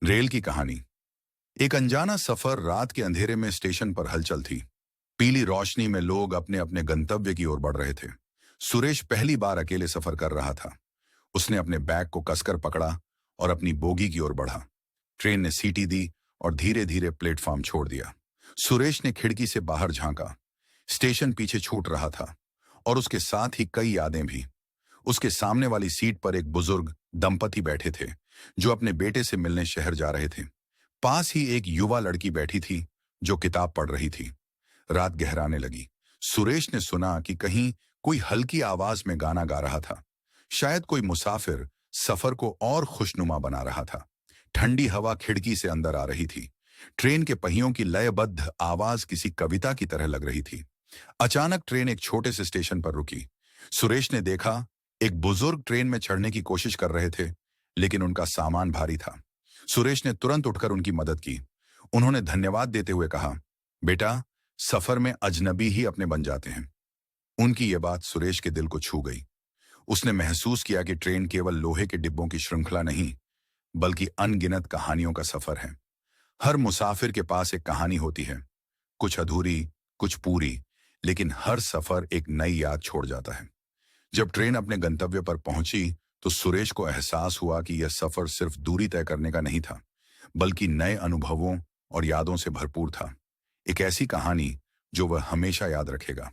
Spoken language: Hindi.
रेल की कहानी। एक अनजाना सफर रात के अंधेरे में स्टेशन पर हलचल थी। पीली रोशनी में लोग अपने अपने गंतव्य की ओर बढ़ रहे थे। सुरेश पहली बार अकेले सफर कर रहा था। उसने अपने बैग को कसकर पकड़ा और अपनी बोगी की ओर बढ़ा। ट्रेन ने सीटी दी और धीरे धीरे प्लेटफॉर्म छोड़ दिया। सुरेश ने खिड़की से बाहर झांका। स्टेशन पीछे छूट रहा था और उसके साथ ही कई यादें भी। उसके सामने वाली सीट पर एक बुजुर्ग दंपति बैठे थे जो अपने बेटे से मिलने शहर जा रहे थे। पास ही एक युवा लड़की बैठी थी जो किताब पढ़ रही थी। रात गहराने लगी। सुरेश ने सुना कि कहीं कोई हल्की आवाज में गाना गा रहा था। शायद कोई मुसाफिर सफर को और खुशनुमा बना रहा था। ठंडी हवा खिड़की से अंदर आ रही थी। ट्रेन के पहियों की लयबद्ध आवाज किसी कविता की तरह लग रही थी। अचानक ट्रेन एक छोटे से स्टेशन पर रुकी। सुरेश ने देखा एक बुजुर्ग ट्रेन में चढ़ने की कोशिश कर रहे थे, लेकिन उनका सामान भारी था। सुरेश ने तुरंत उठकर उनकी मदद की। उन्होंने धन्यवाद देते हुए कहा, बेटा, सफर में अजनबी ही अपने बन जाते हैं। उनकी ये बात सुरेश के दिल को छू गई। उसने महसूस किया कि ट्रेन केवल लोहे के डिब्बों की श्रृंखला नहीं, बल्कि अनगिनत कहानियों का सफर है। हर मुसाफिर के पास एक कहानी होती है, कुछ अधूरी, कुछ पूरी, लेकिन हर सफर एक नई याद छोड़ जाता है। जब ट्रेन अपने गंतव्य पर पहुंची तो सुरेश को एहसास हुआ कि यह सफर सिर्फ दूरी तय करने का नहीं था, बल्कि नए अनुभवों और यादों से भरपूर था। एक ऐसी कहानी जो वह हमेशा याद रखेगा।